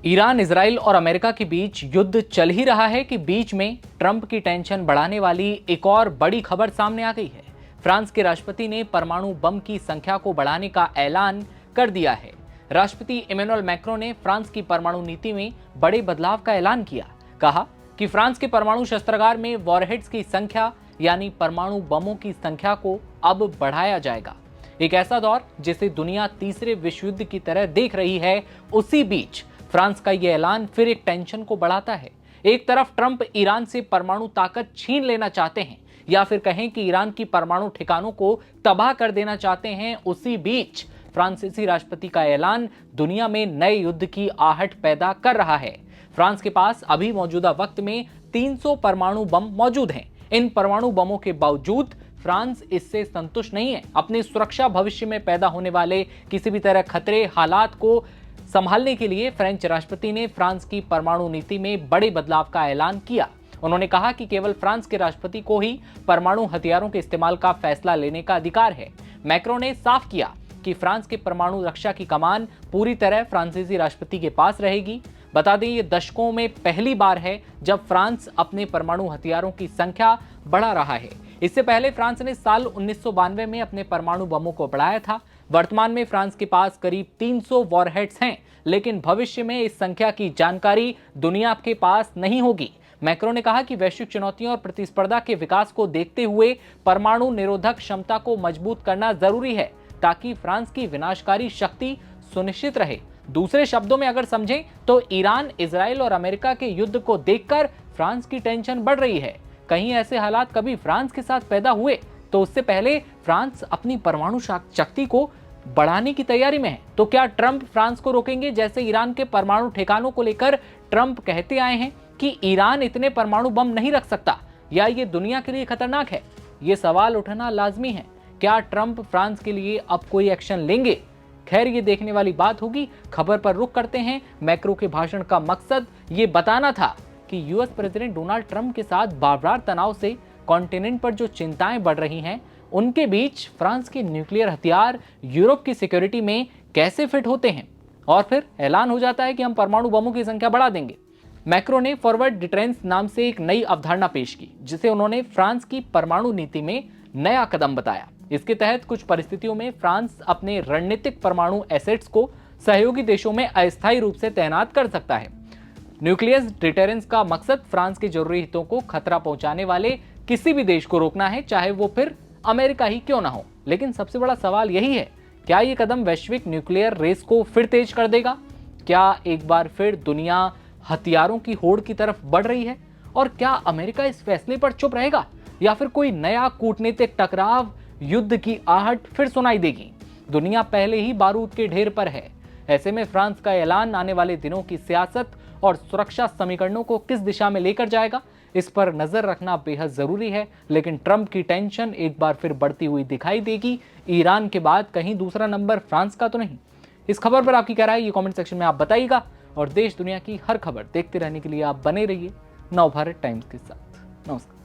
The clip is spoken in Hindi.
ईरान, इजराइल और अमेरिका के बीच युद्ध चल ही रहा है कि बीच में ट्रंप की टेंशन बढ़ाने वाली एक और बड़ी खबर सामने आ गई है। फ्रांस के राष्ट्रपति ने परमाणु बम की संख्या को बढ़ाने का ऐलान कर दिया है। राष्ट्रपति इमैनुअल मैक्रों ने फ्रांस की परमाणु नीति में बड़े बदलाव का ऐलान किया। कहा कि फ्रांस के परमाणु शस्त्रागार में वॉरहेड्स की संख्या यानी परमाणु बमों की संख्या को अब बढ़ाया जाएगा। एक ऐसा दौर जिसे दुनिया तीसरे विश्व युद्ध की तरह देख रही है, उसी बीच फ्रांस का यह ऐलान फिर एक टेंशन को बढ़ाता है। एक तरफ ट्रंप ईरान से परमाणु ताकत छीन लेना चाहते हैं या फिर कहें कि ईरान की परमाणु ठिकानों को तबाह कर देना चाहते हैं, उसी बीच फ्रांसीसी राष्ट्रपति का ऐलान दुनिया में नए युद्ध की आहट पैदा कर रहा है। फ्रांस के पास अभी मौजूदा वक्त में 300 परमाणु बम मौजूद हैं। इन परमाणु बमों के बावजूद फ्रांस इससे संतुष्ट नहीं है। अपनी सुरक्षा, भविष्य में पैदा होने वाले किसी भी तरह खतरे, हालात को संभालने के लिए फ्रेंच राष्ट्रपति ने फ्रांस की परमाणु नीति में बड़े बदलाव का ऐलान किया। उन्होंने कहा कि केवल फ्रांस के राष्ट्रपति को ही परमाणु हथियारों के इस्तेमाल का फैसला लेने का अधिकार है। मैक्रों ने साफ किया कि फ्रांस के परमाणु रक्षा की कमान पूरी तरह फ्रांसीसी राष्ट्रपति के पास रहेगी। बता दें, ये दशकों में पहली बार है जब फ्रांस अपने परमाणु हथियारों की संख्या बढ़ा रहा है। इससे पहले फ्रांस ने साल 1992 में अपने परमाणु बमों को बढ़ाया था। वर्तमान में फ्रांस के पास करीब 300 वॉरहेड्स हैं, लेकिन भविष्य में इस संख्या की जानकारी दुनिया के पास नहीं होगी। मैक्रों ने कहा कि वैश्विक चुनौतियों और प्रतिस्पर्धा के विकास को देखते हुए परमाणु निरोधक क्षमता को मजबूत करना जरूरी है ताकि फ्रांस की विनाशकारी शक्ति सुनिश्चित रहे। दूसरे शब्दों में अगर समझें तो ईरान, इजराइल और अमेरिका के युद्ध को देखकर फ्रांस की टेंशन बढ़ रही है। कहीं ऐसे हालात कभी फ्रांस के साथ पैदा हुए तो उससे पहले फ्रांस अपनी परमाणु शक्ति को बढ़ाने की तैयारी में है। तो क्या ट्रंप फ्रांस को रोकेंगे? जैसे ईरान के परमाणु ठिकानों को लेकर ट्रंप कहते आए हैं कि ईरान इतने परमाणु बम नहीं रख सकता या ये दुनिया के लिए खतरनाक है। ये सवाल उठना लाजमी है। क्या ट्रंप फ्रांस के लिए अब कोई एक्शन लेंगे? खैर, ये देखने वाली बात होगी। खबर पर रुख करते हैं। मैक्रो के भाषण का मकसद ये बताना था कि यूएस प्रेसिडेंट डोनाल्ड ट्रंप के साथ बार-बार तनाव से कॉन्टिनेंट पर जो चिंताएं बढ़ रही हैं, उनके बीच फ्रांस के न्यूक्लियर हथियार यूरोप की सिक्योरिटी में कैसे फिट होते हैं। और फिर ऐलान हो जाता है कि हम परमाणु बमों की संख्या बढ़ा देंगे। मैक्रो ने फॉरवर्ड डिटरेंस नाम से एक नई अवधारणा पेश की, जिसे उन्होंने फ्रांस की परमाणु नीति में नया कदम बताया। इसके तहत कुछ परिस्थितियों में फ्रांस अपने रणनीतिक परमाणु एसेट्स को सहयोगी देशों में अस्थायी रूप से तैनात कर सकता है। न्यूक्लियर डिटरेंस का मकसद फ्रांस के जरूरी हितों को खतरा पहुंचाने वाले किसी भी देश को रोकना है, चाहे वो फिर अमेरिका ही क्यों ना हो। लेकिन सबसे बड़ा सवाल यही है, क्या ये कदम वैश्विक न्यूक्लियर रेस को फिर तेज कर देगा? क्या एक बार फिर दुनिया हथियारों की होड़ की तरफ बढ़ रही है? और क्या अमेरिका इस फैसले पर चुप रहेगा या फिर कोई नया कूटनीतिक टकराव, युद्ध की आहट फिर सुनाई देगी? दुनिया पहले ही बारूद के ढेर पर है। ऐसे में फ्रांस का ऐलान आने वाले दिनों की सियासत और सुरक्षा समीकरणों को किस दिशा में लेकर जाएगा, इस पर नजर रखना बेहद जरूरी है। लेकिन ट्रंप की टेंशन एक बार फिर बढ़ती हुई दिखाई देगी। ईरान के बाद कहीं दूसरा नंबर फ्रांस का तो नहीं। इस खबर पर आपकी क्या राय है, ये कमेंट सेक्शन में आप बताइएगा। और देश दुनिया की हर खबर देखते रहने के लिए आप बने रहिए नवभारत टाइम्स के साथ। नमस्कार।